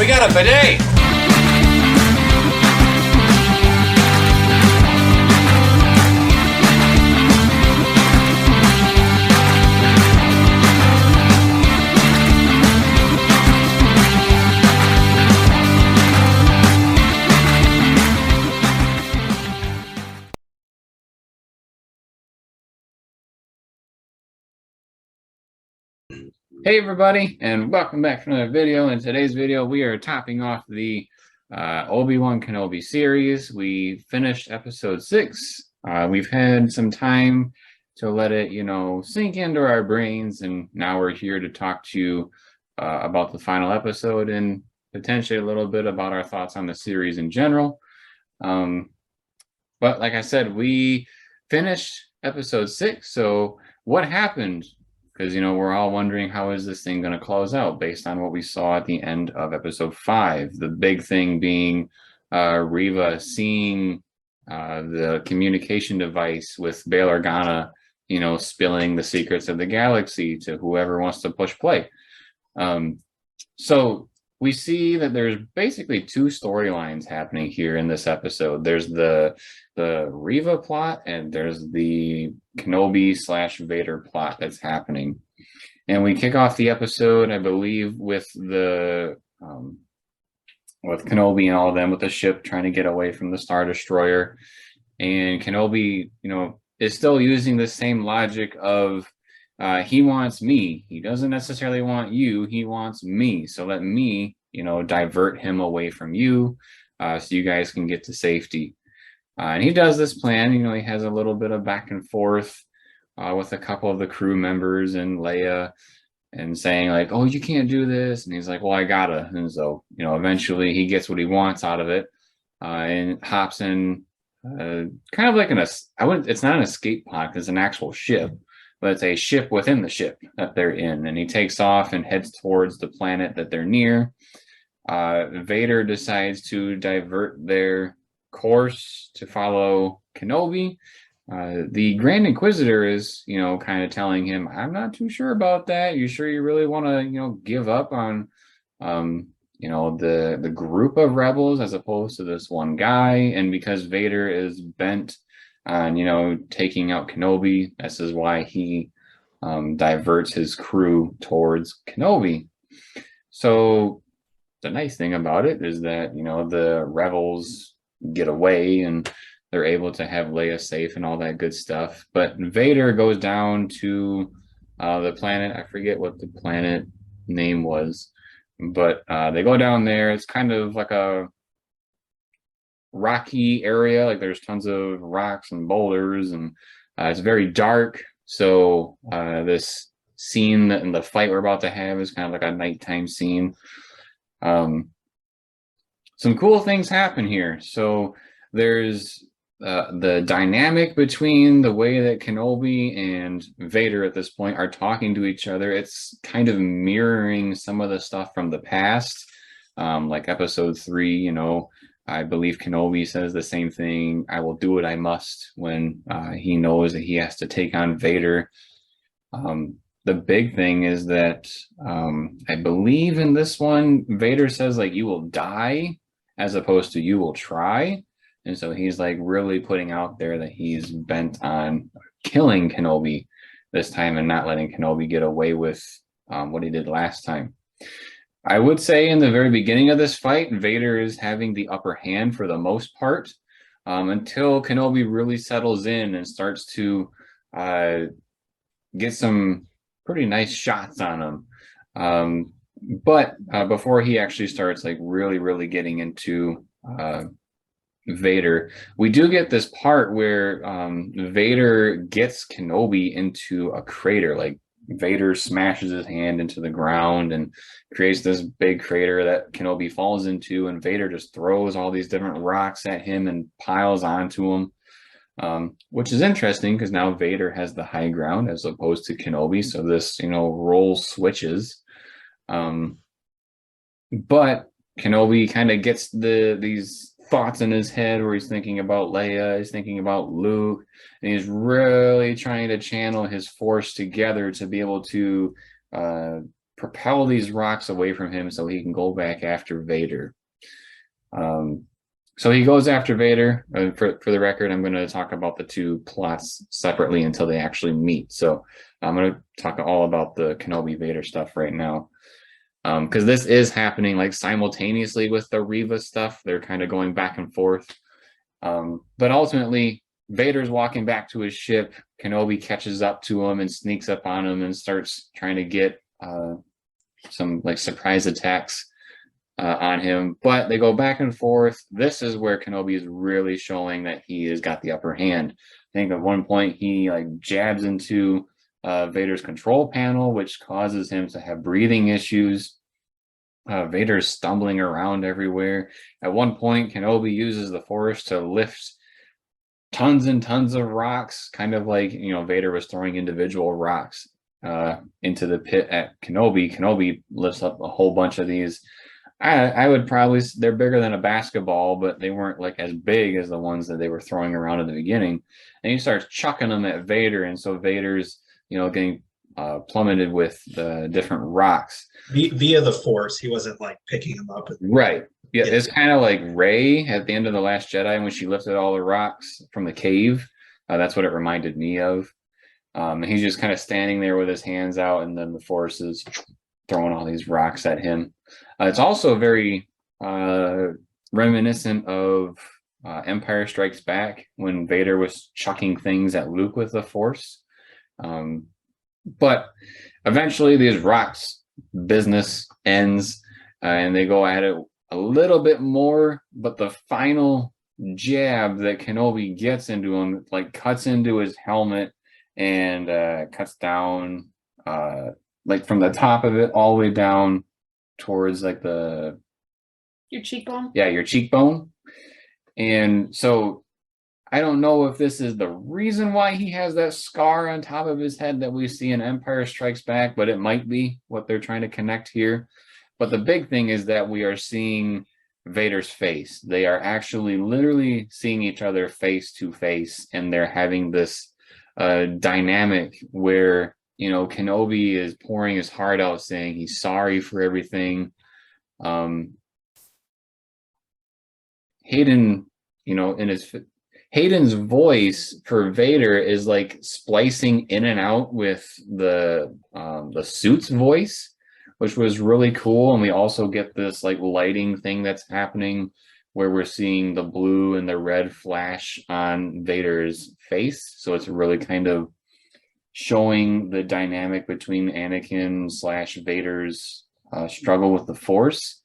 We got a bidet! Hey everybody, and welcome back to another video. In today's video, we are topping off the Obi-Wan Kenobi series. We finished episode 6. We've had some time to let it, sink into our brains, and now we're here to talk to you about the final episode and potentially a little bit about our thoughts on the series in general. But like I said, we finished episode 6, so what happened? Because, we're all wondering, how is this thing going to close out based on what we saw at the end of episode 5? The big thing being Reva seeing the communication device with Bail Organa, spilling the secrets of the galaxy to whoever wants to push play. So we see that there's basically 2 storylines happening here in this episode. There's the Reva plot, and there's the Kenobi / Vader plot that's happening. And we kick off the episode, I believe, with the with Kenobi and all of them with the ship trying to get away from the Star Destroyer. And Kenobi, is still using the same logic of he wants me. He doesn't necessarily want you. He wants me. So let me, divert him away from you so you guys can get to safety. And he does this plan. He has a little bit of back and forth with a couple of the crew members and Leia, and saying like, oh, you can't do this. And he's like, well, I gotta. And so, eventually he gets what he wants out of it and hops in kind of like it's not an escape pod because it's an actual ship, but it's a ship within the ship that they're in. And he takes off and heads towards the planet that they're near. Vader decides to divert their course to follow Kenobi. The Grand Inquisitor is, kind of telling him, I'm not too sure about that. You sure you really want to, give up on, the group of rebels as opposed to this one guy? And because Vader is bent on, taking out Kenobi, this is why he diverts his crew towards Kenobi. So the nice thing about it is that, the rebels get away and they're able to have Leia safe and all that good stuff. But Vader goes down to the planet. I forget what the planet name was, but they go down there. It's kind of like a rocky area. Like there's tons of rocks and boulders, and it's very dark. So this scene and the fight we're about to have is kind of like a nighttime scene. Some cool things happen here. So there's the dynamic between the way that Kenobi and Vader at this point are talking to each other. It's kind of mirroring some of the stuff from the past, like episode 3. I believe Kenobi says the same thing, I will do what I must, when he knows that he has to take on Vader. The big thing is that I believe in this one, Vader says like, you will die, as opposed to you will try. And so he's like really putting out there that he's bent on killing Kenobi this time and not letting Kenobi get away with what he did last time. I would say in the very beginning of this fight, Vader is having the upper hand for the most part, until Kenobi really settles in and starts to get some pretty nice shots on him. But before he actually starts like really getting into Vader, we do get this part where Vader gets Kenobi into a crater. Like Vader smashes his hand into the ground and creates this big crater that Kenobi falls into, and Vader just throws all these different rocks at him and piles onto him, which is interesting because now Vader has the high ground as opposed to Kenobi. So this, role switches. But Kenobi kind of gets these thoughts in his head where he's thinking about Leia, he's thinking about Luke, and he's really trying to channel his force together to be able to propel these rocks away from him so he can go back after Vader. So he goes after Vader. For the record, I'm going to talk about the two plots separately until they actually meet. So I'm going to talk all about the Kenobi Vader stuff right now. Because this is happening like simultaneously with the Reva stuff. They're kind of going back and forth. But ultimately, Vader's walking back to his ship. Kenobi catches up to him and sneaks up on him and starts trying to get some like surprise attacks on him. But they go back and forth. This is where Kenobi is really showing that he has got the upper hand. I think at one point he like jabs into Vader's control panel, which causes him to have breathing issues. Vader's stumbling around everywhere. At one point, Kenobi uses the Force to lift tons and tons of rocks, kind of like, Vader was throwing individual rocks into the pit at Kenobi. Kenobi lifts up a whole bunch of these. I would probably, they're bigger than a basketball, but they weren't like as big as the ones that they were throwing around at the beginning. And he starts chucking them at Vader, and so Vader's getting plummeted with the different rocks via the Force. He wasn't like picking them up. Right. Yeah, it's kind of like Rey at the end of The Last Jedi when she lifted all the rocks from the cave. That's what it reminded me of. He's just kind of standing there with his hands out, and then the Force is throwing all these rocks at him. It's also very reminiscent of Empire Strikes Back when Vader was chucking things at Luke with the Force. But eventually these rocks business ends and they go at it a little bit more, but the final jab that Kenobi gets into him like cuts into his helmet and cuts down like from the top of it all the way down towards like your cheekbone. Yeah, your cheekbone. And so I don't know if this is the reason why he has that scar on top of his head that we see in Empire Strikes Back, but it might be what they're trying to connect here. But the big thing is that we are seeing Vader's face. They are actually literally seeing each other face to face, and they're having this dynamic where, Kenobi is pouring his heart out saying he's sorry for everything. Hayden, Hayden's voice for Vader is like splicing in and out with the suit's voice, which was really cool. And we also get this like lighting thing that's happening where we're seeing the blue and the red flash on Vader's face. So it's really kind of showing the dynamic between Anakin / Vader's struggle with the Force.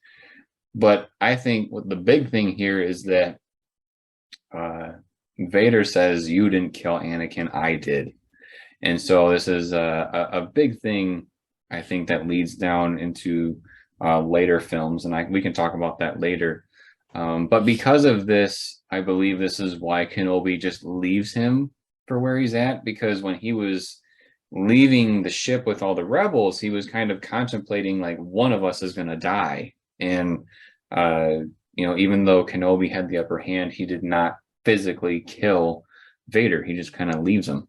But I think what the big thing here is that Vader says, "You didn't kill Anakin, I did." And so this is a big thing, I think, that leads down into later films, and we can talk about that later. But because of this, I believe this is why Kenobi just leaves him for where he's at, because when he was leaving the ship with all the rebels, he was kind of contemplating like, one of us is going to die. And, even though Kenobi had the upper hand, he did not physically kill Vader. He just kind of leaves him.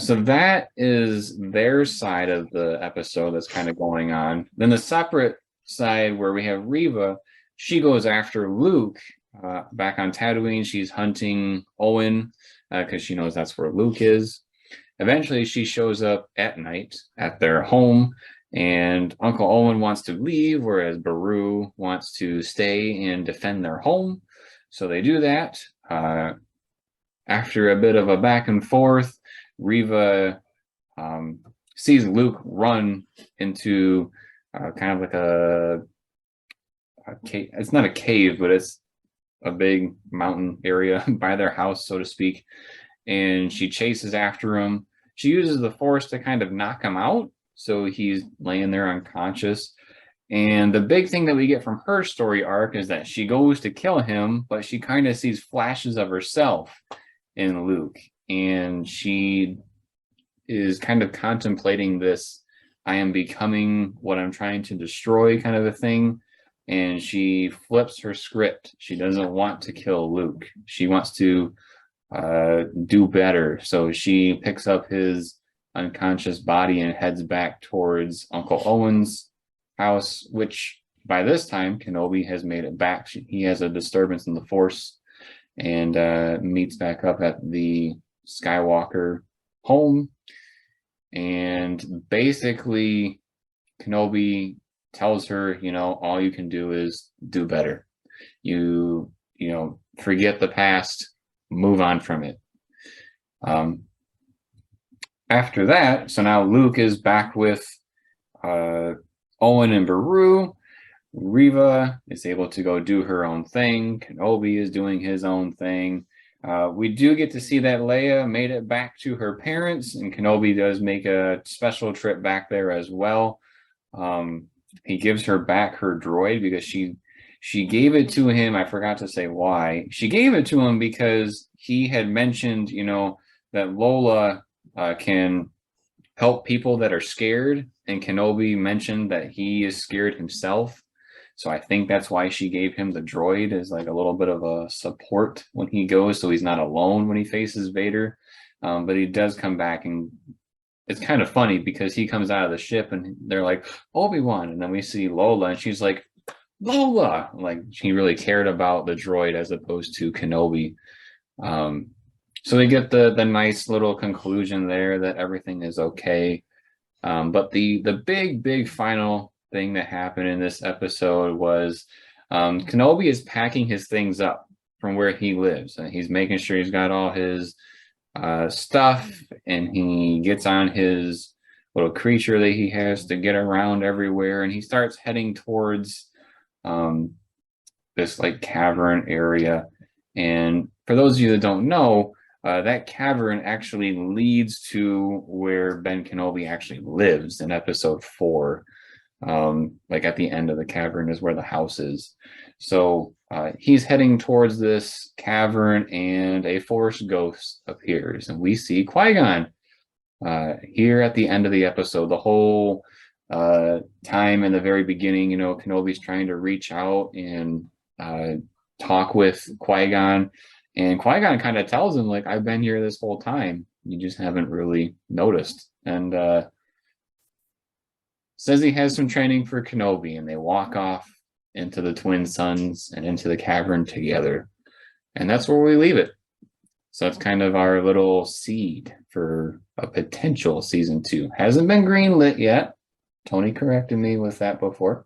So that is their side of the episode that's kind of going on. Then the separate side where we have Reva, she goes after Luke back on Tatooine. She's hunting Owen because she knows that's where Luke is. Eventually, she shows up at night at their home, and Uncle Owen wants to leave, whereas Beru wants to stay and defend their home. So they do that. After a bit of a back and forth, Reva sees Luke run into kind of like a cave. It's not a cave, but it's a big mountain area by their house, so to speak. And she chases after him. She uses the Force to kind of knock him out, so he's laying there unconscious. And the big thing that we get from her story arc is that she goes to kill him, but she kind of sees flashes of herself in Luke. And she is kind of contemplating this, I am becoming what I'm trying to destroy kind of a thing. And she flips her script. She doesn't want to kill Luke. She wants to do better. So she picks up his unconscious body and heads back towards Uncle Owen's house, which by this time Kenobi has made it back. He has a disturbance in the Force and meets back up at the Skywalker home. And basically, Kenobi tells her, all you can do is do better. Forget the past, move on from it. After that, so now Luke is back with Owen and Beru. Reva is able to go do her own thing. Kenobi is doing his own thing. We do get to see that Leia made it back to her parents, and Kenobi does make a special trip back there as well. He gives her back her droid because she gave it to him. I forgot to say why. She gave it to him because he had mentioned, that Lola can help people that are scared, and Kenobi mentioned that he is scared himself. So I think that's why she gave him the droid, as like a little bit of a support when he goes, so he's not alone when he faces Vader. But he does come back, and it's kind of funny because he comes out of the ship and they're like, Obi-Wan, and then we see Lola and she's like, Lola, like she really cared about the droid as opposed to Kenobi. So they get the nice little conclusion there that everything is okay. But the big final thing that happened in this episode was Kenobi is packing his things up from where he lives, and he's making sure he's got all his stuff, and he gets on his little creature that he has to get around everywhere, and he starts heading towards this like cavern area. And for those of you that don't know, that cavern actually leads to where Ben Kenobi actually lives in episode 4. Like at the end of the cavern is where the house is. So he's heading towards this cavern, and a Force ghost appears, and we see Qui-Gon here at the end of the episode. The whole time in the very beginning, Kenobi's trying to reach out and talk with Qui-Gon, and Qui-Gon kind of tells him, like, I've been here this whole time, you just haven't really noticed. And says he has some training for Kenobi, and they walk off into the Twin Suns and into the cavern together. And that's where we leave it. So that's kind of our little seed for a potential season 2. Hasn't been greenlit yet. Tony corrected me with that before.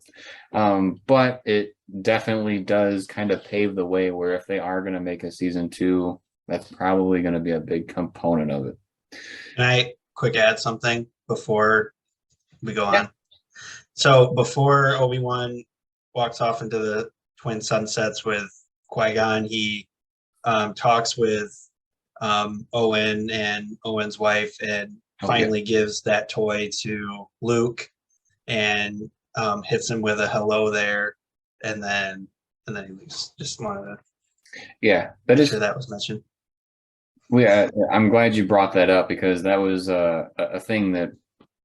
But it definitely does kind of pave the way where if they are going to make a season 2, that's probably going to be a big component of it. Can I quick add something before we go on? So before Obi-Wan walks off into the Twin Sunsets with Qui-Gon, he talks with Owen and Owen's wife, and finally gives that toy to Luke, and hits him with a hello there, and then he leaves. Just wanted to make sure that was mentioned. I'm glad you brought that up, because that was a thing that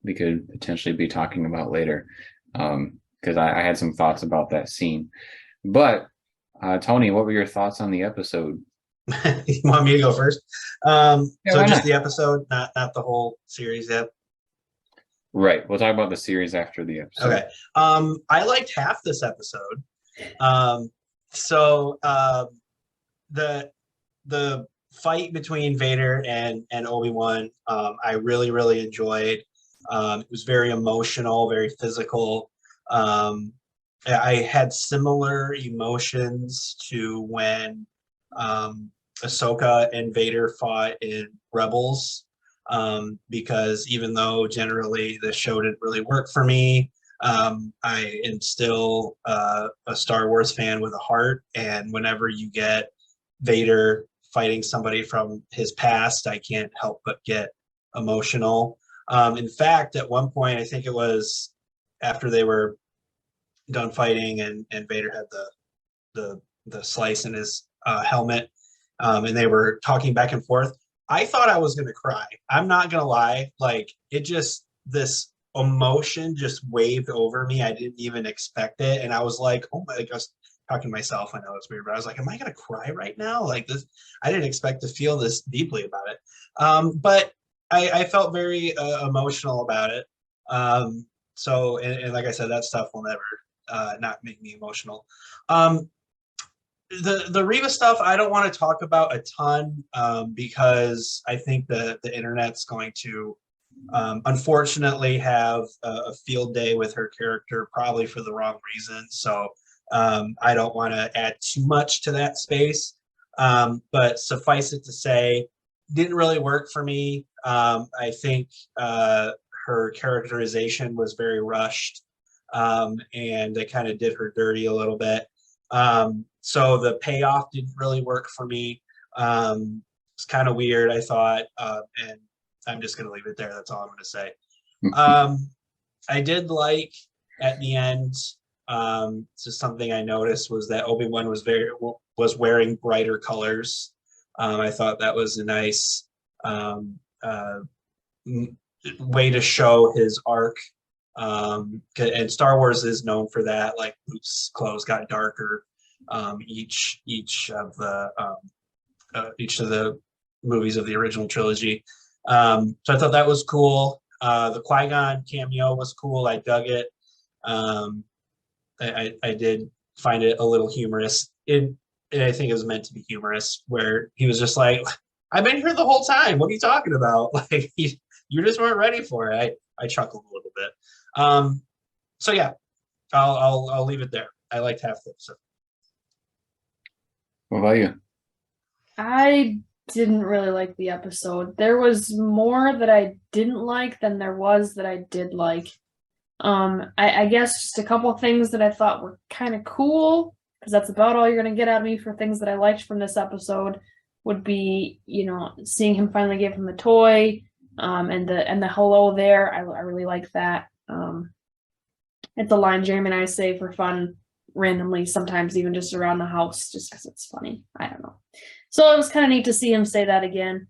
we could potentially be talking about later, because I had some thoughts about that scene. But Tony, what were your thoughts on the episode? You want me to go first? So just the episode, not the whole series yet. Right. We'll talk about the series after the episode. Okay. I liked half this episode. The fight between Vader and Obi-Wan, I really, really enjoyed. It was very emotional, very physical. I had similar emotions to when Ahsoka and Vader fought in Rebels, because even though generally the show didn't really work for me, I am still a Star Wars fan with a heart, and whenever you get Vader fighting somebody from his past, I can't help but get emotional. In fact, at one point, I think it was after they were done fighting and Vader had the slice in his helmet, and they were talking back and forth, I thought I was going to cry. I'm not going to lie. Like, this emotion just waved over me. I didn't even expect it. And I was like, oh my, I was talking to myself. I know it's weird, but I was like, am I going to cry right now? Like this, I didn't expect to feel this deeply about it. But I felt very emotional about it. So, and like I said, that stuff will never not make me emotional. Um, the Reva stuff I don't want to talk about a ton because I think the internet's going to unfortunately have a field day with her character, probably for the wrong reason. So I don't want to add too much to that space. But suffice it to say, didn't really work for me. I think her characterization was very rushed, and they kind of did her dirty a little bit. So the payoff didn't really work for me. It's kind of weird, I thought, and I'm just going to leave it there. That's all I'm going to say. I did like at the end. Just something I noticed was that Obi-Wan was wearing brighter colors. I thought that was a nice way to show his arc. And Star Wars is known for that. Like Luke's clothes got darker each of the movies of the original trilogy. So I thought that was cool. The Qui-Gon cameo was cool. I dug it. I did find it a little humorous. And I think it was meant to be humorous, where he was just like, "I've been here the whole time. What are you talking about? Like, you just weren't ready for it." I chuckled a little bit. So yeah, I'll leave it there. I liked half the episode. What about you? I didn't really like the episode. There was more that I didn't like than there was that I did like. I guess just a couple of things that I thought were kind of cool, because that's about all you're gonna get out of me for things that I liked from this episode, would be, seeing him finally give him the toy, and the hello there. I really like that. It's a line Jeremy and I say for fun randomly, sometimes even just around the house, just because it's funny. I don't know. So it was kind of neat to see him say that again.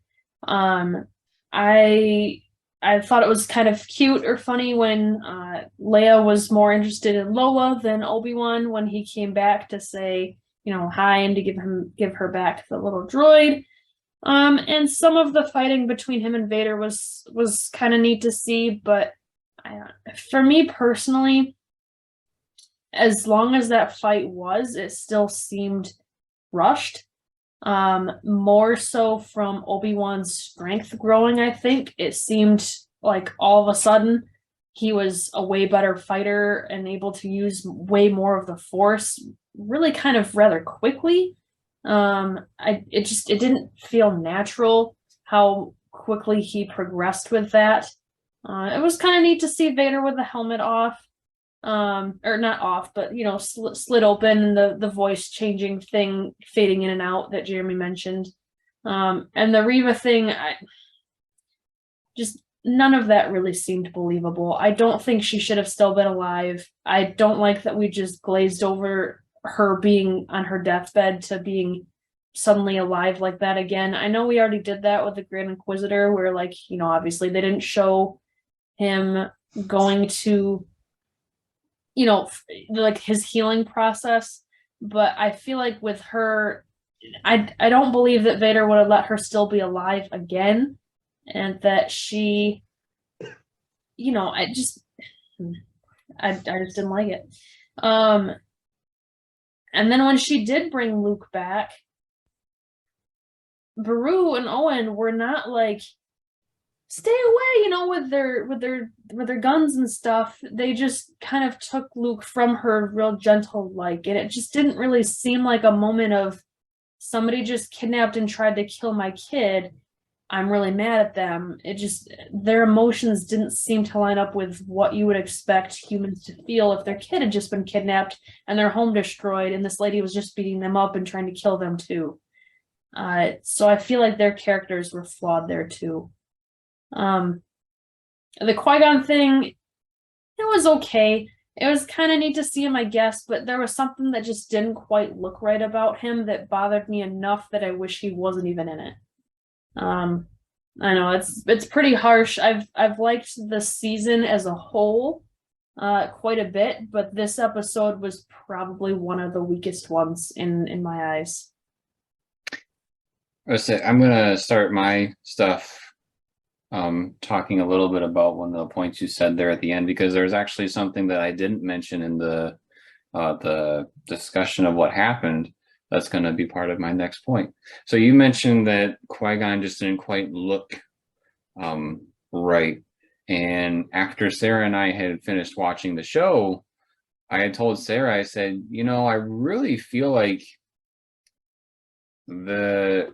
I thought it was kind of cute or funny when Leia was more interested in Lola than Obi-Wan when he came back to say, hi, and to give her back the little droid. And some of the fighting between him and Vader was kind of neat to see, but for me personally, as long as that fight it still seemed rushed. More so from Obi-Wan's strength growing, I think. It seemed like all of a sudden he was a way better fighter and able to use way more of the Force really kind of rather quickly. It didn't feel natural how quickly he progressed with that. It was kind of neat to see Vader with the helmet off. Or not off, but slid open, and the voice changing thing fading in and out that Jeremy mentioned. And the Reva thing, just none of that really seemed believable. I don't think she should have still been alive. I don't like that we just glazed over her being on her deathbed to being suddenly alive like that again. I know we already did that with the Grand Inquisitor, where obviously they didn't show him going to like his healing process, but I feel like with her, I don't believe that Vader would have let her still be alive again, and that she, I just didn't like it. And then when she did bring Luke back, Beru and Owen were not like, stay away, with their guns and stuff. They just kind of took Luke from her real gentle and it just didn't really seem like a moment of somebody just kidnapped and tried to kill my kid. I'm really mad at them. Their emotions didn't seem to line up with what you would expect humans to feel if their kid had just been kidnapped and their home destroyed and this lady was just beating them up and trying to kill them too. So I feel like their characters were flawed there too. The Qui-Gon thing, it was okay. It was kind of neat to see him, I guess, but there was something that just didn't quite look right about him that bothered me enough that I wish he wasn't even in it. I know it's pretty harsh. I've liked the season as a whole quite a bit, but this episode was probably one of the weakest ones in my eyes. I'm gonna start my stuff talking a little bit about one of the points you said there at the end, because there's actually something that I didn't mention in the discussion of what happened. That's going to be part of my next point. So you mentioned that Qui-Gon just didn't quite look right. And after Sarah and I had finished watching the show, I had told Sarah, I said, I really feel like this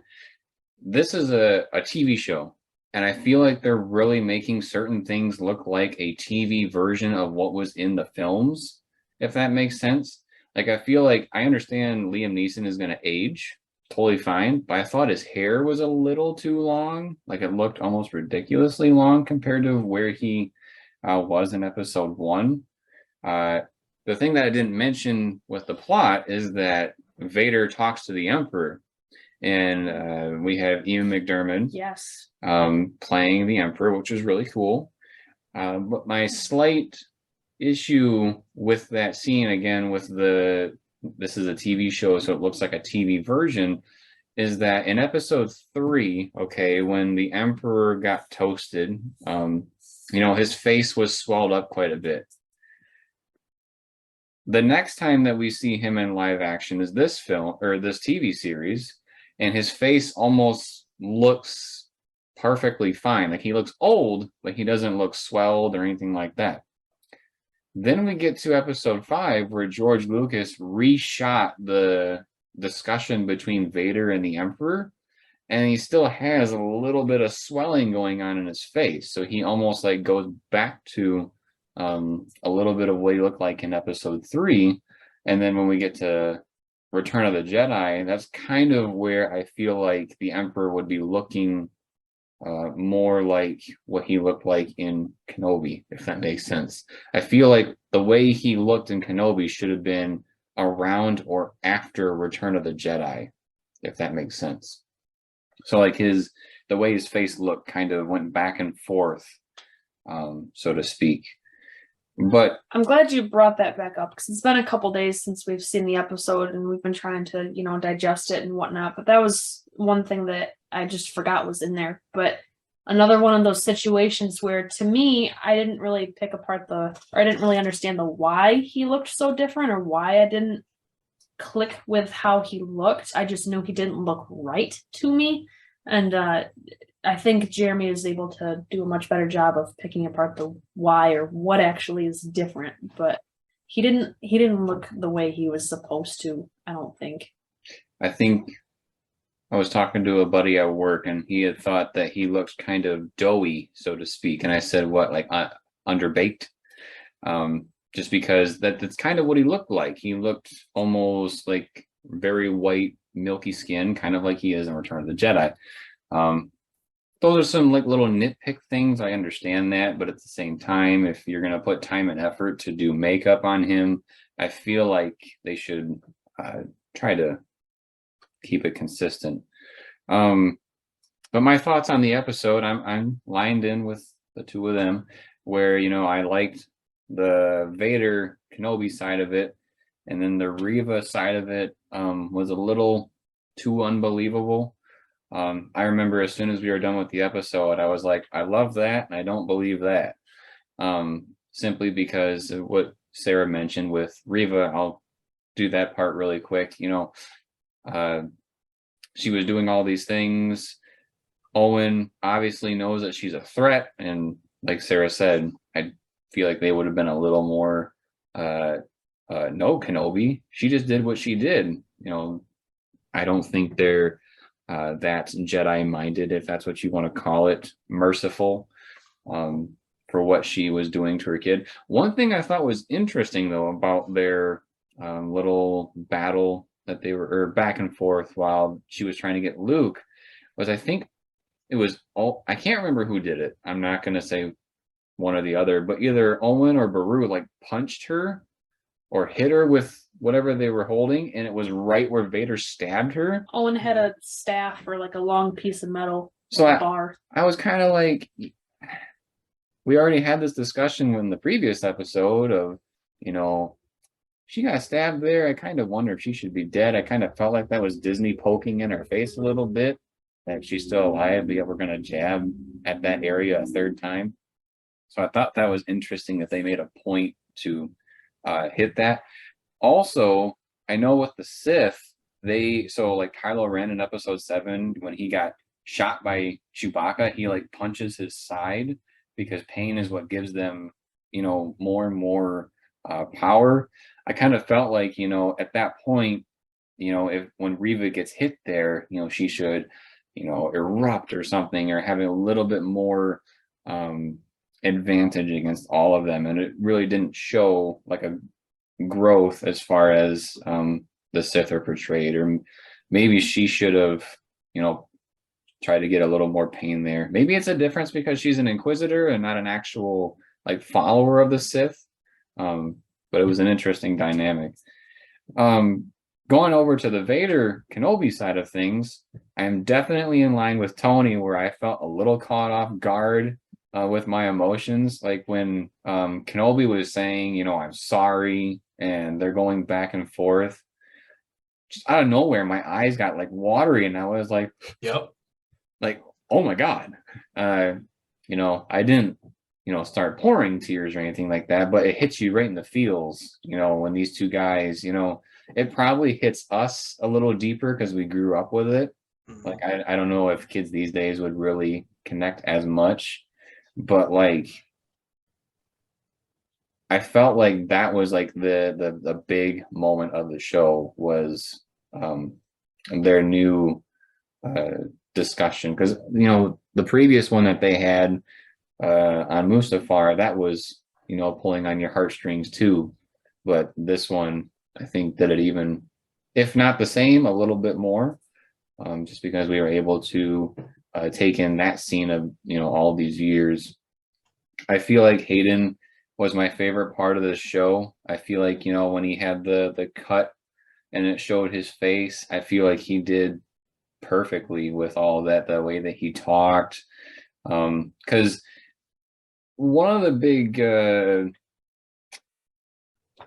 is a TV show, and I feel like they're really making certain things look like a TV version of what was in the films, if that makes sense. Like, I feel like I understand Liam Neeson is going to age totally fine, but I thought his hair was a little too long. Like, it looked almost ridiculously long compared to where he was in episode one. The thing that I didn't mention with the plot is that Vader talks to the Emperor, and we have Ian McDermott Yes. playing the Emperor, which is really cool. But my slight issue with that scene, again, with this is a TV show, so it looks like a TV version, is that in episode 3, okay, when the Emperor got toasted, his face was swelled up quite a bit. The next time that we see him in live action is this film or this TV series, and his face almost looks perfectly fine. Like, he looks old, but he doesn't look swelled or anything like that. Then we get to episode 5, where George Lucas reshot the discussion between Vader and the Emperor, and he still has a little bit of swelling going on in his face. So he almost like goes back to a little bit of what he looked like in episode 3. And then when we get to Return of the Jedi, that's kind of where I feel like the Emperor would be looking more like what he looked like in Kenobi, if that makes sense. I feel like the way he looked in Kenobi should have been around or after Return of the Jedi, if that makes sense. So like the way his face looked kind of went back and forth, so to speak. But I'm glad you brought that back up, because it's been a couple days since we've seen the episode and we've been trying to, digest it and whatnot. But that was one thing that I just forgot was in there. But another one of those situations where, to me, I didn't really pick apart I didn't really understand the why he looked so different, or why I didn't click with how he looked. I just knew he didn't look right to me. And I think Jeremy is able to do a much better job of picking apart the why or what actually is different. But he didn't look the way he was supposed to, I don't think. I think I was talking to a buddy at work, and he had thought that he looked kind of doughy, so to speak. And I said, what, like underbaked? Just because that's kind of what he looked like. He looked almost like very white, milky skin, kind of like he is in Return of the Jedi. Those are some like little nitpick things. I understand that, but at the same time, if you're going to put time and effort to do makeup on him, I feel like they should try to keep it consistent. But my thoughts on the episode, I'm lined in with the two of them, where I liked the Vader Kenobi side of it, and then the Riva side of it was a little too unbelievable. I remember as soon as we were done with the episode, I was like, I love that, and I don't believe that. Simply because of what Sarah mentioned with Riva. I'll do that part really quick. She was doing all these things. Owen obviously knows that she's a threat, and like Sarah said, I feel like they would have been a little more no, Kenobi. She just did what she did. I don't think they're that Jedi minded, if that's what you want to call it, merciful for what she was doing to her kid. One thing I thought was interesting, though, about their little battle that they were back and forth while she was trying to get Luke was, I think it was I can't remember who did it. I'm not going to say one or the other, but either Owen or Beru like punched her or hit her with whatever they were holding, and it was right where Vader stabbed her. Owen had a staff or like a long piece of metal, so a bar. I was kind of like, we already had this discussion in the previous episode of, she got stabbed there. I kind of wonder if she should be dead. I kind of felt like that was Disney poking in her face a little bit. that she's still alive, but yet we're gonna jab at that area a third time. So I thought that was interesting that they made a point to hit that. Also, I know with the Sith, so like Kylo Ren in episode 7, when he got shot by Chewbacca, he like punches his side because pain is what gives them, more and more power. I kind of felt like, at that point, if when Reva gets hit there, she should, erupt or something, or having a little bit more advantage against all of them. And it really didn't show like a growth as far as the Sith are portrayed, or maybe she should have, tried to get a little more pain there. Maybe it's a difference because she's an Inquisitor and not an actual like follower of the Sith. But it was an interesting dynamic. Going over to the Vader Kenobi side of things, I am definitely in line with Tony, where I felt a little caught off guard with my emotions. Like when Kenobi was saying, I'm sorry, and they're going back and forth. Just out of nowhere, my eyes got like watery, and I was like, Yep. like, oh my God. I didn't, start pouring tears or anything like that, but it hits you right in the feels, when these two guys, it probably hits us a little deeper because we grew up with it. Like, I don't know if kids these days would really connect as much, but like, I felt like that was like the big moment of the show was their new discussion, because the previous one that they had on Mustafar, that was pulling on your heartstrings too, but this one I think did it even, if not the same, a little bit more, just because we were able to take in that scene of all these years. I feel like Hayden was my favorite part of the show. I feel like when he had the cut and it showed his face, I feel like he did perfectly with all that, the way that he talked, because one of the big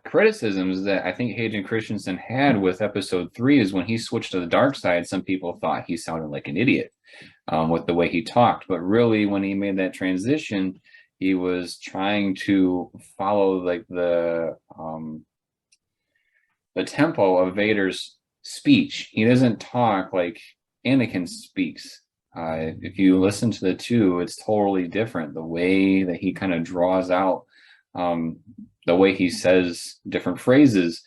criticisms that I think Hayden Christensen had with episode 3 is when he switched to the dark side, some people thought he sounded like an idiot with the way he talked, but really when he made that transition, he was trying to follow like the tempo of Vader's speech. He doesn't talk like Anakin speaks. If you listen to the two, it's totally different. The way that he kind of draws out, the way he says different phrases.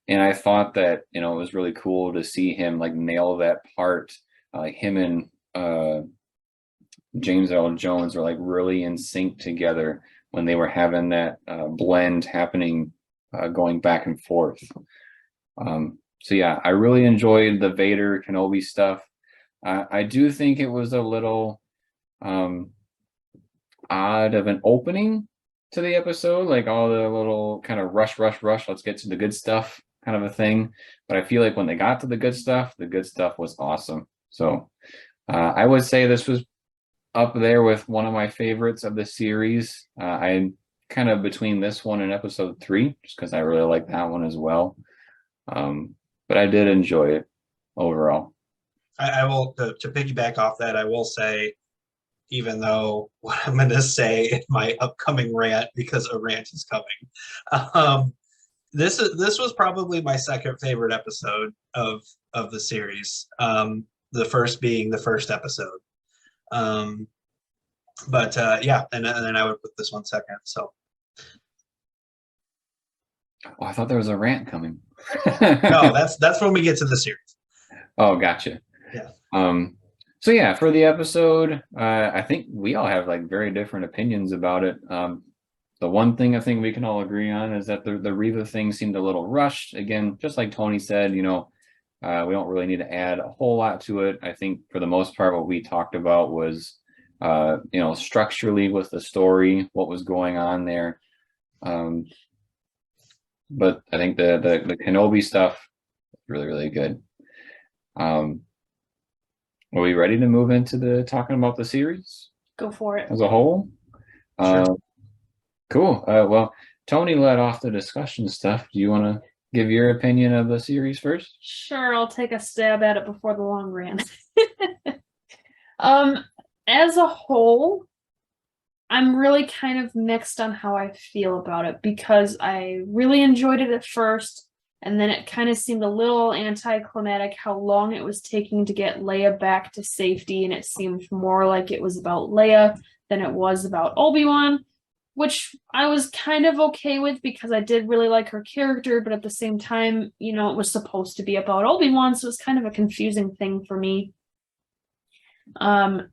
And I thought that, it was really cool to see him like nail that part. Him and James Earl Jones were like really in sync together when they were having that blend happening, going back and forth. So yeah, I really enjoyed the Vader Kenobi stuff. I do think it was a little odd of an opening to the episode, like all the little kind of rush, let's get to the good stuff kind of a thing. But I feel like when they got to the good stuff was awesome. So I would say this was up there with one of my favorites of the series. I kind of between this one and episode 3, just because I really like that one as well. But I did enjoy it overall. I will, to piggyback off that, I will say, even though what I'm going to say in my upcoming rant, because a rant is coming, this was probably my second favorite episode of the series. The first being the first episode. But yeah, and then I would put this one second. So. Oh, I thought there was a rant coming. No, that's when we get to the series. Oh, gotcha. Yeah. So yeah, for the episode, I think we all have like very different opinions about it. The one thing I think we can all agree on is that the Reva thing seemed a little rushed. Again, just like Tony said, we don't really need to add a whole lot to it. I think for the most part, what we talked about was, structurally with the story, what was going on there. But I think the Kenobi stuff, really, really good. Are we ready to move into the talking about the series Go for it. as a whole? Sure. Cool. Well, Tony led off the discussion stuff. Do you want to give your opinion of the series first? Sure, I'll take a stab at it before the long rant. Um, as a whole, I'm really kind of mixed on how I feel about it because I really enjoyed it at first, and then it kind of seemed a little anticlimactic how long it was taking to get Leia back to safety, and it seemed more like it was about Leia than it was about Obi-Wan, which I was kind of okay with because I did really like her character, but at the same time, it was supposed to be about Obi-Wan, so it was kind of a confusing thing for me. Um,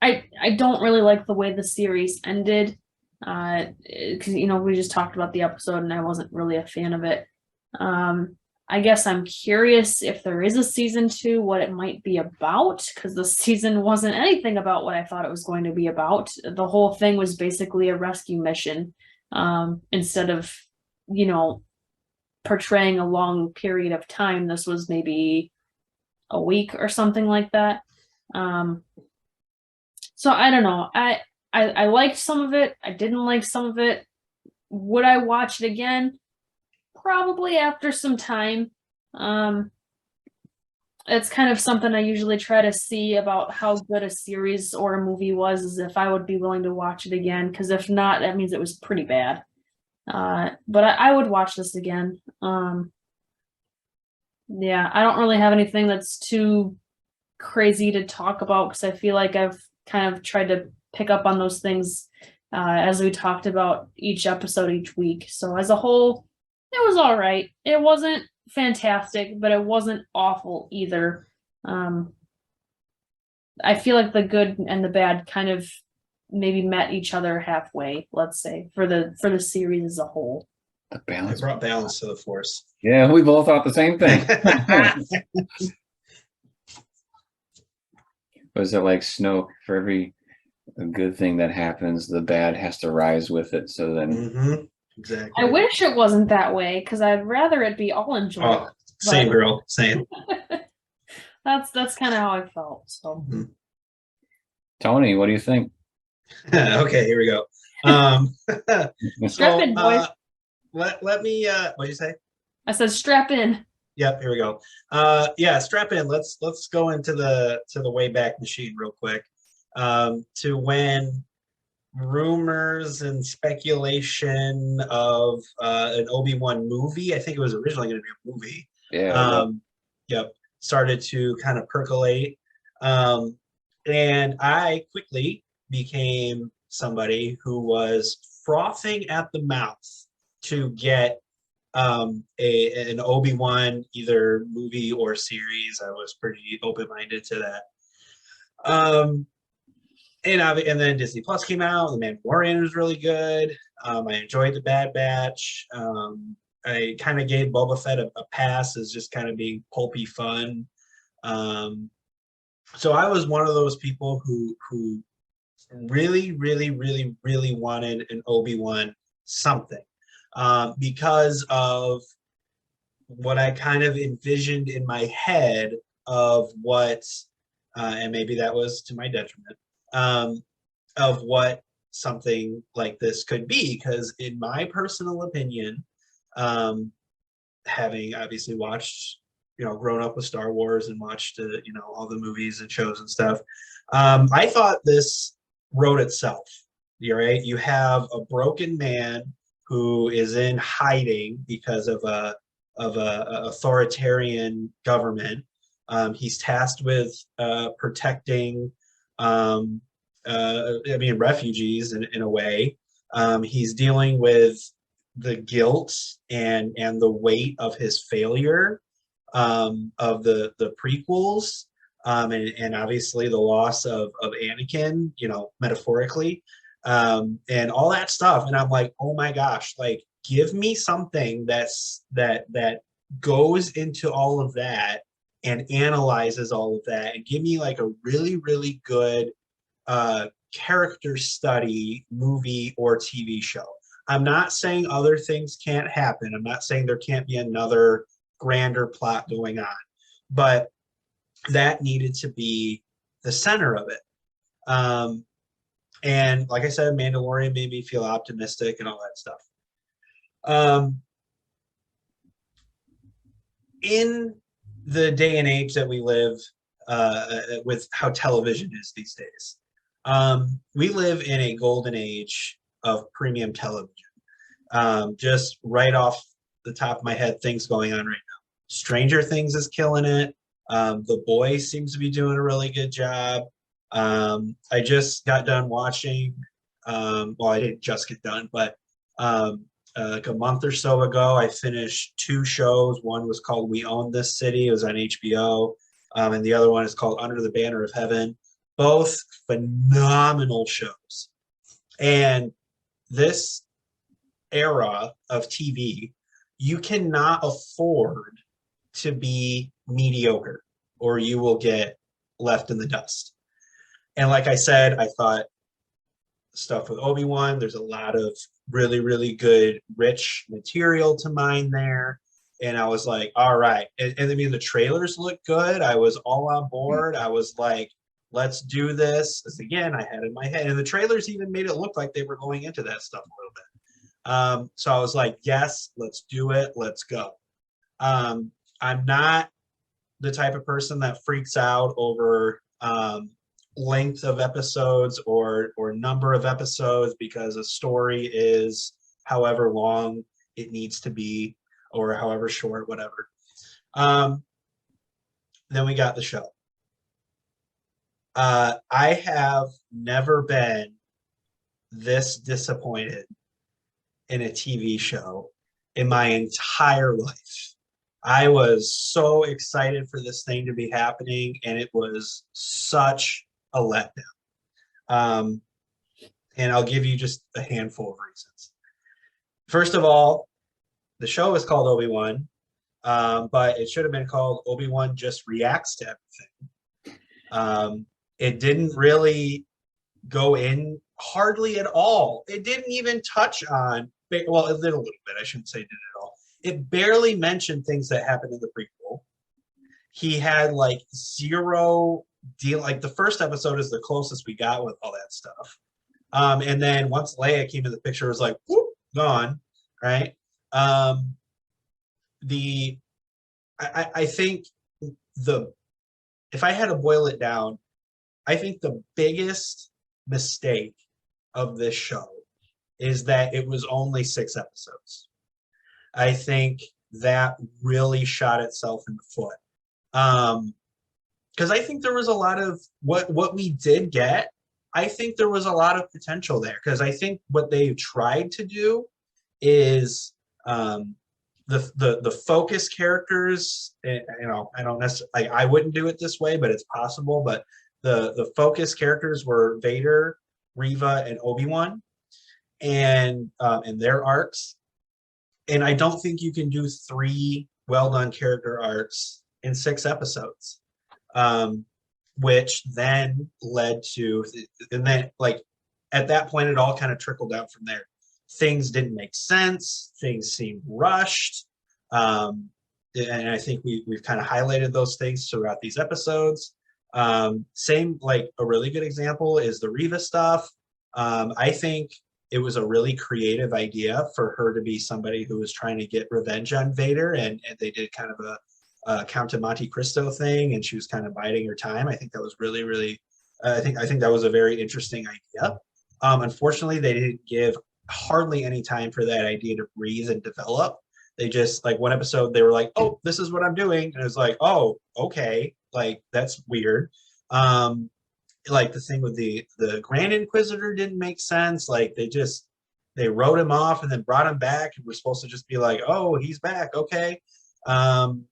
I don't really like the way the series ended. Because we just talked about the episode and I wasn't really a fan of it. I guess I'm curious if there is a season 2, what it might be about, because the season wasn't anything about what I thought it was going to be about. The whole thing was basically a rescue mission, instead of, you know, portraying a long period of time. This was maybe a week or something like that. Um, so I don't know. I liked some of it. I didn't like some of it. Would I watch it again? Probably after some time. Um, it's kind of something I usually try to see about how good a series or a movie was, is if I would be willing to watch it again. Because if not, that means it was pretty bad. But I would watch this again. Yeah, I don't really have anything that's too crazy to talk about because I feel like I've kind of tried to pick up on those things as we talked about each episode each week. So as a whole, it was all right. It wasn't fantastic, but it wasn't awful either. Um, I feel like the good and the bad kind of maybe met each other halfway, let's say, for the series as a whole. The It balance. brought balance to the force. Yeah, we both thought the same thing. Was it like Snoke? For every good thing that happens, the bad has to rise with it. So then, Exactly. I wish it wasn't that way because I'd rather it be all enjoyable. Oh, same girl, same. That's kind of how I felt. So Tony, what do you think? Okay, here we go. strap in, boys. Let me what'd you say? I said strap in. Yep, here we go. Yeah, strap in. Let's go into the Wayback Machine real quick. To when rumors and speculation of an Obi-Wan movie, I think it was originally going to be a movie. Yeah. Yep, started to kind of percolate. And I quickly became somebody who was frothing at the mouth to get an Obi-Wan either movie or series. I was pretty open-minded to that. And then Disney Plus came out. The Mandalorian was really good. I enjoyed the Bad Batch. I kind of gave Boba Fett a pass as just kind of being pulpy fun. So I was one of those people who really, really, really, really wanted an Obi-Wan something, because of what I kind of envisioned in my head of what, and maybe that was to my detriment, of what something like this could be. Because in my personal opinion, having obviously watched, grown up with Star Wars and watched, all the movies and shows and stuff, I thought this wrote itself. You're right. You have a broken man who is in hiding because of a authoritarian government. He's tasked with protecting, refugees in a way. He's dealing with the guilt and the weight of his failure, of the prequels, and obviously the loss of Anakin, metaphorically, and all that stuff. And I'm like, oh my gosh, like, give me something that goes into all of that and analyzes all of that, and give me like a really, really good character study movie or TV show. I'm not saying other things can't happen. I'm not saying there can't be another grander plot going on, but that needed to be the center of it. And like I said, Mandalorian made me feel optimistic and all that stuff. In the day and age that we live, with how television is these days. We live in a golden age of premium television. Just right off the top of my head, things going on right now. Stranger Things is killing it. The Boys seems to be doing a really good job. I just got done watching. Well, I didn't just get done, but like a month or so ago, I finished 2 shows. One was called We Own This City. It was on HBO. And the other one is called Under the Banner of Heaven. Both phenomenal shows. And this era of TV, you cannot afford to be mediocre or you will get left in the dust. And like I said, I thought stuff with Obi-Wan, there's a lot of really, really good, rich material to mine there. And I was like, all right. And I mean, the trailers look good. I was all on board. I was like, let's do this. As again, I had in my head. And the trailers even made it look like they were going into that stuff a little bit. So I was like, yes, let's do it. Let's go. I'm not the type of person that freaks out over length of episodes or number of episodes because a story is however long it needs to be or however short, whatever. Then we got the show. I have never been this disappointed in a TV show in my entire life. I was so excited for this thing to be happening, and it was such a letdown. And I'll give you just a handful of reasons. First of all, the show is called Obi-Wan, but it should have been called Obi-Wan Just Reacts to Everything. It didn't really go in hardly at all. It didn't even touch on, well, it did a little bit. I shouldn't say it did at all. It barely mentioned things that happened in the prequel. He had like zero deal. Like the first episode is the closest we got with all that stuff. And then once Leia came in the picture, it was like, whoop, gone, right? I think if I had to boil it down, I think the biggest mistake of this show is that it was only 6 episodes. I think that really shot itself in the foot. Because I think there was a lot of what we did get. I think there was a lot of potential there because I think what they tried to do is the focus characters. You know, I don't necessarily. I wouldn't do it this way, but it's possible. But the focus characters were Vader, Reva, and Obi-Wan, and their arcs. And I don't think you can do 3 well-done character arcs in 6 episodes, which then led to, and then like at that point, it all kind of trickled out from there. Things didn't make sense. Things seemed rushed. And I think we've kind of highlighted those things throughout these episodes. Same, like a really good example is the Reva stuff. I think it was a really creative idea for her to be somebody who was trying to get revenge on Vader, and they did kind of a Count of Monte Cristo thing, and she was kind of biding her time. I think that was really, really, I think that was a very interesting idea. Unfortunately, they didn't give hardly any time for that idea to breathe and develop. They just, like, one episode, they were like, oh, this is what I'm doing. And it was like, oh, okay, like, that's weird. Like the thing with the Grand Inquisitor didn't make sense. Like they wrote him off and then brought him back, and we're supposed to just be like, oh, he's back, okay. And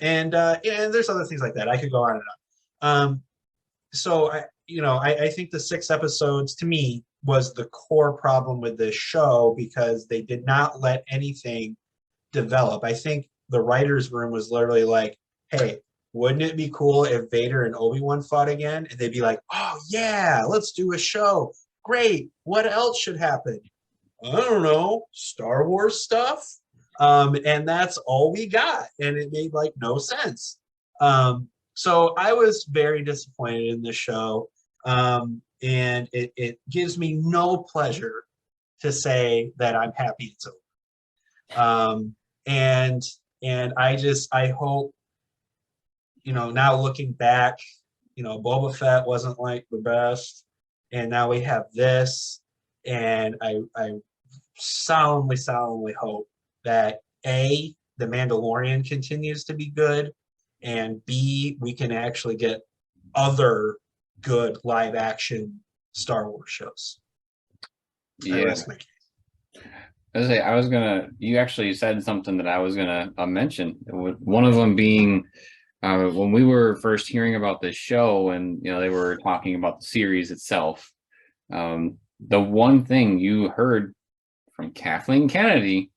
there's other things like that. I could go on and on. So I think the 6 episodes to me was the core problem with this show because they did not let anything develop. I think the writer's room was literally like, hey, wouldn't it be cool if Vader and Obi-Wan fought again? And they'd be like, oh, yeah, let's do a show. Great. What else should happen? I don't know. Star Wars stuff? And that's all we got. And it made like no sense. So I was very disappointed in this show. And it gives me no pleasure to say that I'm happy it's over. And I hope now looking back, Boba Fett wasn't like the best, and now we have this, and I solemnly hope that A, The Mandalorian continues to be good, and B, we can actually get other good live action Star Wars shows. I Yeah. rest my case. You actually said something that I was gonna mention. One of them being when we were first hearing about this show, and they were talking about the series itself. The one thing you heard from Kathleen Kennedy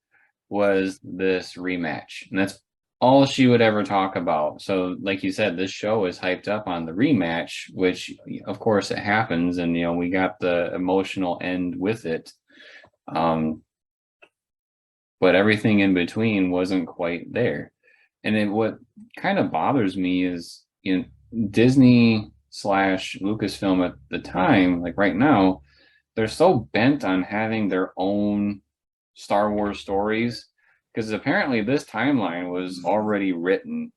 was this rematch, and that's all she would ever talk about. So, like you said, this show is hyped up on the rematch, which of course it happens, and we got the emotional end with it. But everything in between wasn't quite there. And what kind of bothers me is, Disney slash Lucasfilm at the time, like right now, they're so bent on having their own Star Wars stories, because apparently this timeline was already written,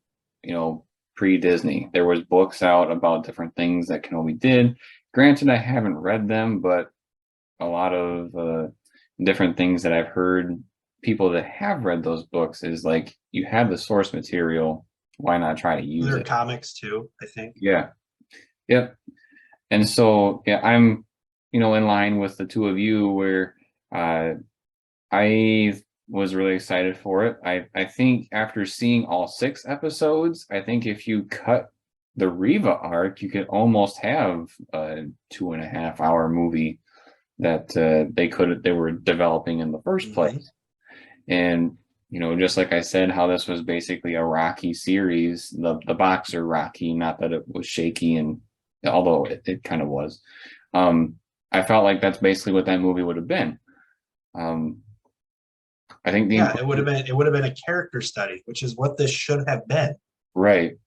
pre-Disney. There was books out about different things that Kenobi did. Granted, I haven't read them, but a lot of different things that I've heard people that have read those books is like, you have the source material, why not try to use There are it? comics too, I think. Yeah. Yep. And so I'm in line with the two of you, where I was really excited for it. I think after seeing all 6 episodes, I think if you cut the Riva arc, you could almost have a 2.5-hour movie that they were developing in the first place. And just like I said, how this was basically a Rocky series, the boxer Rocky, not that it was shaky, and although it kind of was. I felt like that's basically what that movie would have been. I think it would have been a character study, which is what this should have been. Right.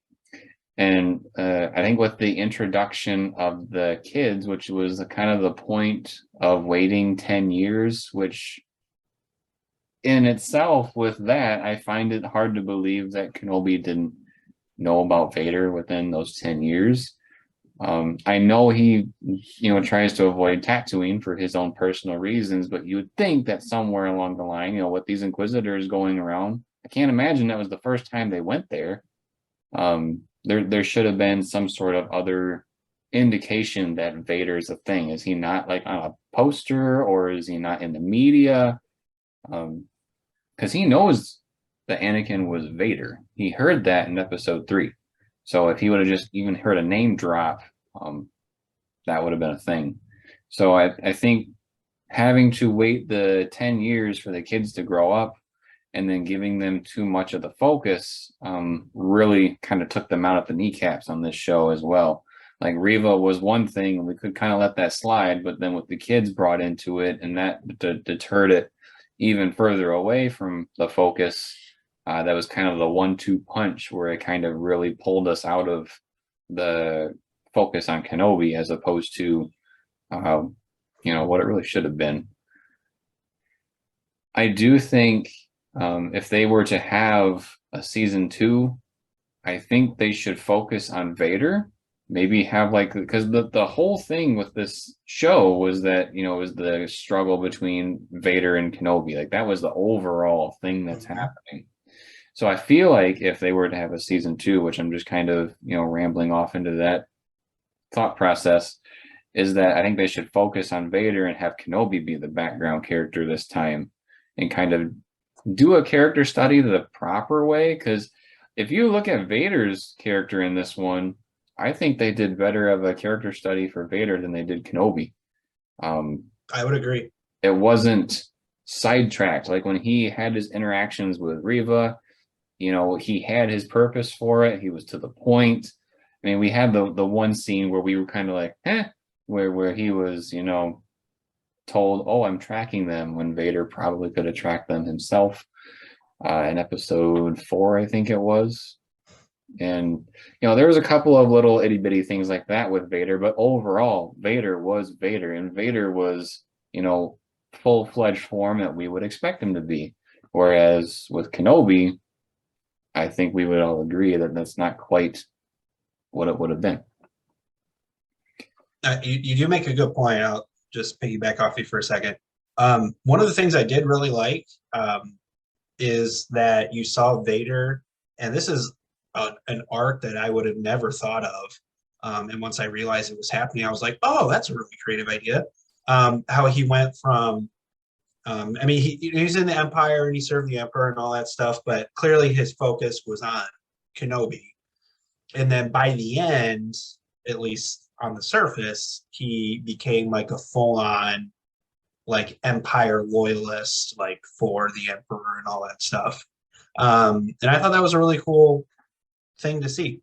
And I think with the introduction of the kids, which was kind of the point of waiting 10 years, which in itself, with that, I find it hard to believe that Kenobi didn't know about Vader within those 10 years. I know he, tries to avoid Tatooine for his own personal reasons, but you would think that somewhere along the line, with these Inquisitors going around, I can't imagine that was the first time they went there. There should have been some sort of other indication that Vader's a thing. Is he not like on a poster, or is he not in the media? Because he knows that Anakin was Vader. He heard that in episode 3. So if he would have just even heard a name drop, that would have been a thing. So I think having to wait the 10 years for the kids to grow up, and then giving them too much of the focus, really kind of took them out at the kneecaps on this show as well. Like, Riva was one thing, and we could kind of let that slide, but then with the kids brought into it, and that deterred it even further away from the focus. That was kind of the 1-2 punch where it kind of really pulled us out of the focus on Kenobi, as opposed to, what it really should have been. I do think if they were to have a season 2, I think they should focus on Vader. Maybe have because the whole thing with this show was that, it was the struggle between Vader and Kenobi. Like, that was the overall thing that's happening. So I feel like if they were to have a season 2, which I'm just kind of, rambling off into that thought process, is that I think they should focus on Vader and have Kenobi be the background character this time, and kind of do a character study the proper way. Because if you look at Vader's character in this one, I think they did better of a character study for Vader than they did Kenobi. I would agree. It wasn't sidetracked. Like, when he had his interactions with Riva, he had his purpose for it. He was to the point. I mean, we had the one scene where we were kind of like, where he was, told, "Oh, I'm tracking them," when Vader probably could have tracked them himself. In episode 4, I think it was. And there was a couple of little itty bitty things like that with Vader, but overall, Vader was Vader, and Vader was, full-fledged form that we would expect him to be. Whereas with Kenobi, I think we would all agree that that's not quite what it would have been. You do make a good point. I'll just piggyback off you for a second. One of the things I did really like is that you saw Vader, and this is an arc that I would have never thought of. And once I realized it was happening, I was like, oh, that's a really creative idea. How he went from, I mean, he's in the Empire and he served the Emperor and all that stuff, but clearly his focus was on Kenobi. And then by the end, at least on the surface, he became like a full-on like Empire loyalist, like for the Emperor and all that stuff. And I thought that was a really cool thing to see.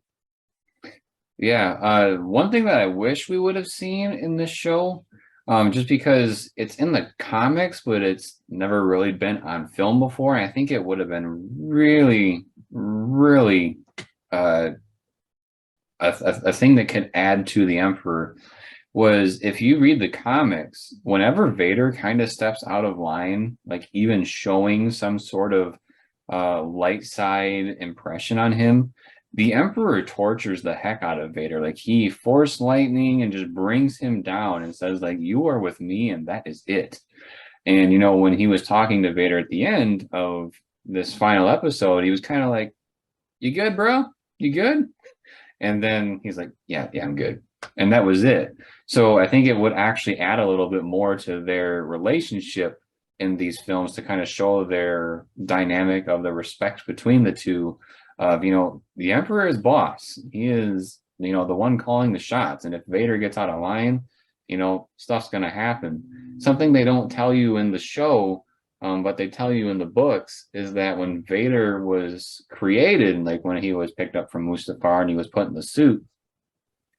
Yeah, one thing that I wish we would have seen in this show, just because it's in the comics, but it's never really been on film before. And I think it would have been really, really a thing that could add to the Emperor was if you read the comics, whenever Vader kind of steps out of line, like even showing some sort of light side impression on him, the Emperor tortures the heck out of Vader. Like he force lightning and just brings him down and says, like, you are with me and that is it. And you know, when he was talking to Vader at the end of this final episode, he was kind of like, you good, bro? You good? And then he's like, yeah, I'm good. And that was it. So I think it would actually add a little bit more to their relationship in these films to kind of show their dynamic of the respect between the two. Of, you know, the Emperor is boss. He is, you know, the one calling the shots. And if Vader gets out of line, you know, stuff's going to happen. Something they don't tell you in the show, but they tell you in the books, is that when Vader was created, like when he was picked up from Mustafar and he was put in the suit,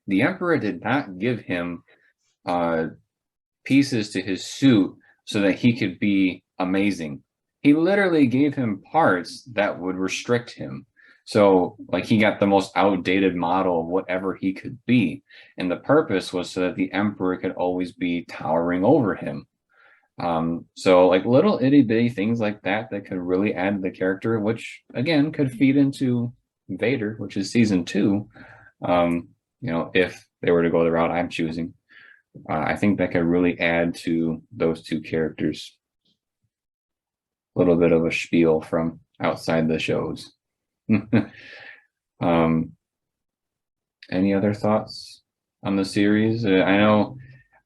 the Emperor did not give him pieces to his suit so that he could be amazing. He literally gave him parts that would restrict him. So, like, he got the most outdated model of whatever he could be. And the purpose was so that the Emperor could always be towering over him. So, like, little itty bitty things like that that could really add to the character, which, again, could feed into Vader, which is season 2. You know, if they were to go the route I'm choosing, I think that could really add to those two characters. A little bit of a spiel from outside the shows. Any other thoughts on the series? I know,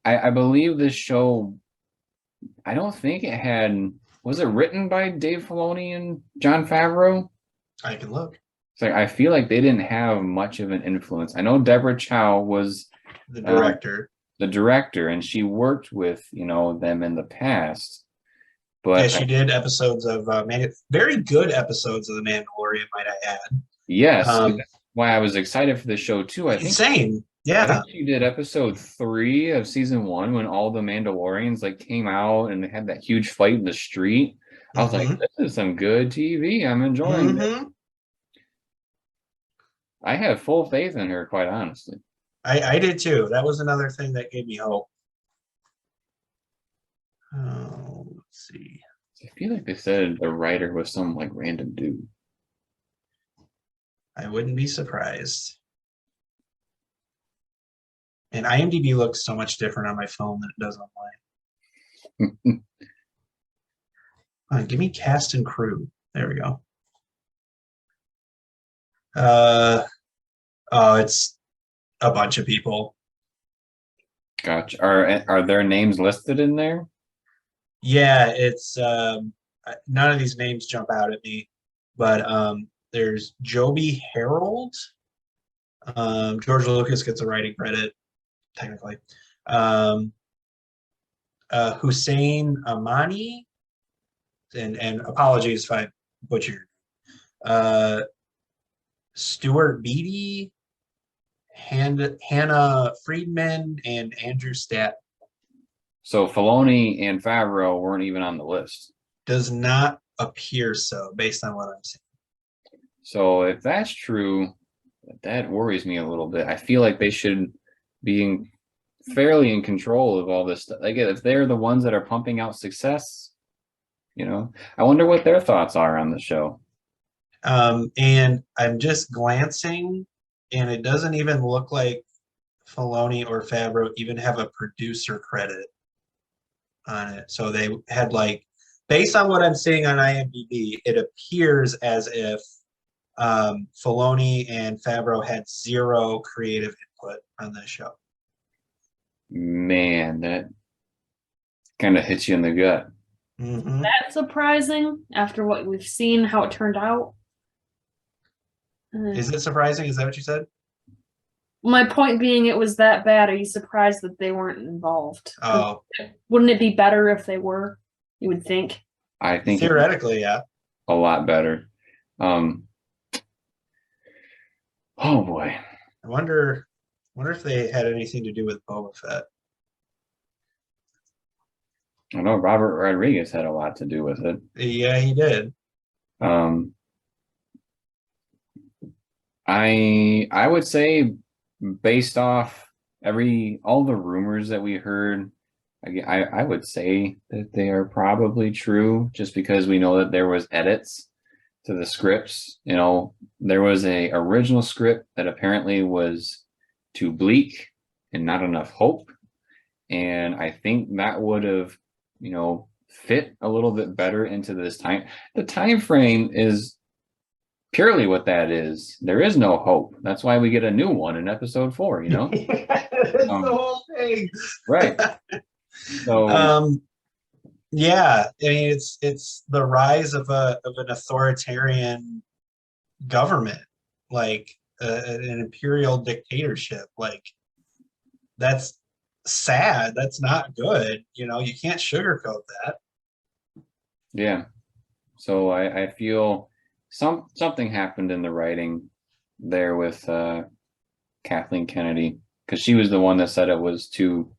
I believe this show, I don't think it had, was it written by Dave Filoni and Jon Favreau? I can look. It's like, I feel like they didn't have much of an influence. I know Deborah Chow was the director, and she worked with, you know, them in the past. But yeah, she did episodes of very good episodes of The Mandalorian, might I add. Yes, that's why I was excited for the show too. I think same. Yeah, I think she did episode 3 of season 1 when all the Mandalorians like came out and they had that huge fight in the street. I was like, this is some good TV. I'm enjoying it. I have full faith in her, quite honestly. I did too. That was another thing that gave me hope. Oh, let's see. I feel like they said the writer was some like random dude. I wouldn't be surprised. And IMDb looks so much different on my phone than it does online. Give me cast and crew. There we go. Oh, it's a bunch of people. Gotcha. Are their names listed in there? Yeah, it's none of these names jump out at me, but there's Joby Harold. George Lucas gets a writing credit, technically. Hussein Amani, and apologies if I butchered. Stuart Beatty, Hannah Friedman, and Andrew Statt. So Filoni and Favreau weren't even on the list. Does not appear so, based on what I'm seeing. So if that's true, that worries me a little bit. I feel like they should be fairly in control of all this stuff. Like if they're the ones that are pumping out success, you know, I wonder what their thoughts are on the show. And I'm just glancing, and it doesn't even look like Filoni or Favreau even have a producer credit on it. So they had like, based on what I'm seeing on IMDb, it appears as if Filoni and Favreau had zero creative input on this show. Man, that kind of hits you in the gut. Mm-hmm. That's surprising after what we've seen, how it turned out. Is it surprising? Is that what you said? My point being, it was that bad. Are you surprised that they weren't involved? Oh, Wouldn't it be better if they were? You would think. I think theoretically, yeah. a lot better. Oh boy. I wonder if they had anything to do with Boba Fett. I know Robert Rodriguez had a lot to do with it. Yeah, he did. I would say based off all the rumors that we heard, I would say that they are probably true, just because we know that there was edits to the scripts. You know, there was a original script that apparently was too bleak and not enough hope, and I think that would have, you know, fit a little bit better into this time. The time frame is purely what that is. There is no hope. That's why we get a new one in episode 4, you know? That's the whole thing. Right. So yeah, I mean it's the rise of an authoritarian government, like an imperial dictatorship. Like, that's sad. That's not good. You know, you can't sugarcoat that. yeah. So I feel something happened in the writing there with Kathleen Kennedy, because she was the one that said it was too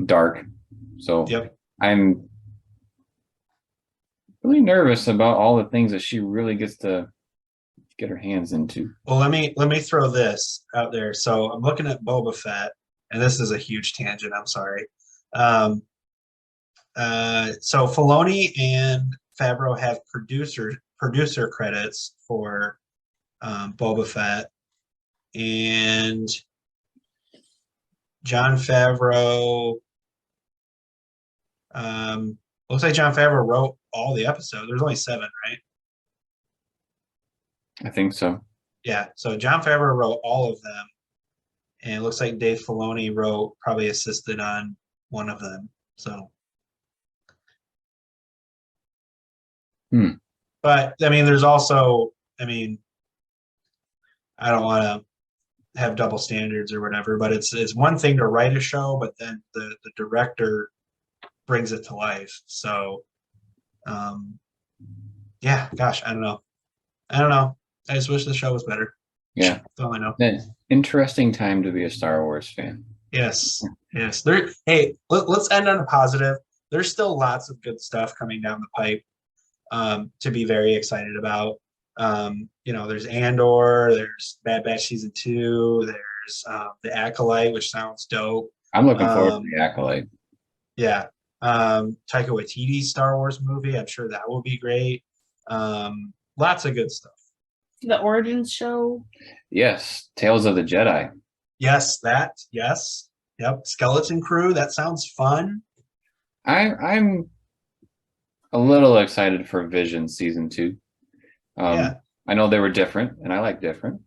dark. So Yep. I'm really nervous about all the things that she really gets to get her hands into. Well, let me throw this out there. So I'm looking at Boba Fett, and this is a huge tangent. I'm sorry. So Filoni and Favreau have producer credits for Boba Fett, and John Favreau. Looks like John Favreau wrote all the episodes. There's only 7, right? I think so. Yeah. So John Favreau wrote all of them, and it looks like Dave Filoni probably assisted on one of them. So. But I mean, there's also, I mean, I don't want to have double standards or whatever, but it's one thing to write a show, but then the director brings it to life. So, yeah, gosh, I don't know. I just wish the show was better. Yeah. That's all I know. Interesting time to be a Star Wars fan. Yes. Hey, let's end on a positive. There's still lots of good stuff coming down the pipe to be very excited about. You know, there's Andor, there's Bad Batch season 2, there's The Acolyte, which sounds dope. I'm looking forward to The Acolyte. Yeah. Taika Waititi's Star Wars movie, I'm sure that will be great. Lots of good stuff. The Origins show. Yes, Tales of the Jedi. Yes, yes. Yep. Skeleton Crew, that sounds fun. I'm a little excited for Vision season 2. Yeah. I know they were different, and I like different.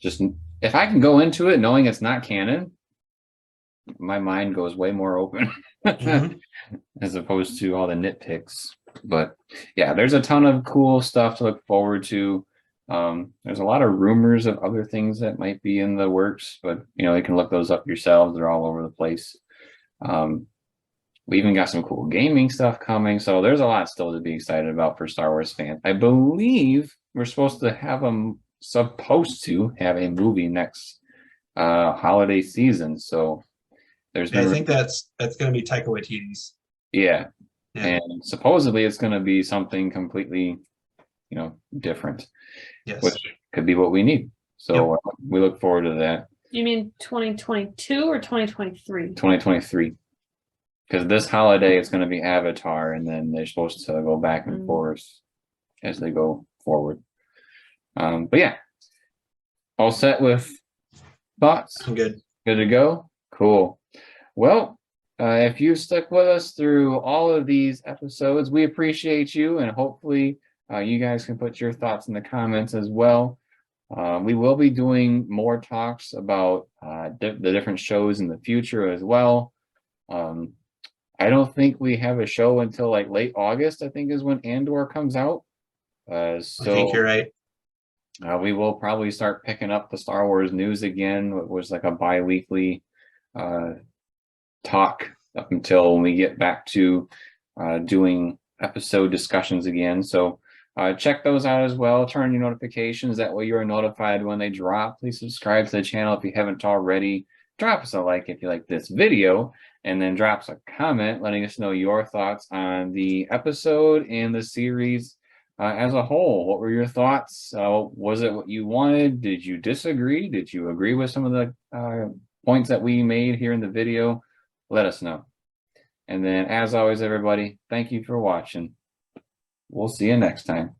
Just if I can go into it knowing it's not canon, my mind goes way more open as opposed to all the nitpicks. But yeah, there's a ton of cool stuff to look forward to. There's a lot of rumors of other things that might be in the works, but you know, you can look those up yourselves. They're all over the place. We even got some cool gaming stuff coming, so there's a lot still to be excited about for Star Wars fans. I believe we're supposed to have a movie next holiday season. So I think that's going to be Taika Waititi's. Yeah, and supposedly it's going to be something completely, you know, different. Yes, which could be what we need. So we look forward to that. You mean 2022 or 2023? 2023. Because this holiday it's going to be Avatar, and then they're supposed to go back and forth as they go forward. But yeah, all set with thoughts? I'm good. Good to go? Cool. Well, if you stuck with us through all of these episodes, we appreciate you, and hopefully you guys can put your thoughts in the comments as well. We will be doing more talks about the different shows in the future as well. I don't think we have a show until like late August, I think is when Andor comes out. I think you're right. We will probably start picking up the Star Wars news again. It was like a bi-weekly talk up until we get back to doing episode discussions again. So check those out as well. Turn your notifications. That way you're notified when they drop. Please subscribe to the channel if you haven't already. Drop us a like if you like this video, and then drop us a comment letting us know your thoughts on the episode and the series as a whole. What were your thoughts? Was it what you wanted? Did you disagree? Did you agree with some of the points that we made here in the video? Let us know. And then, as always, everybody, thank you for watching. We'll see you next time.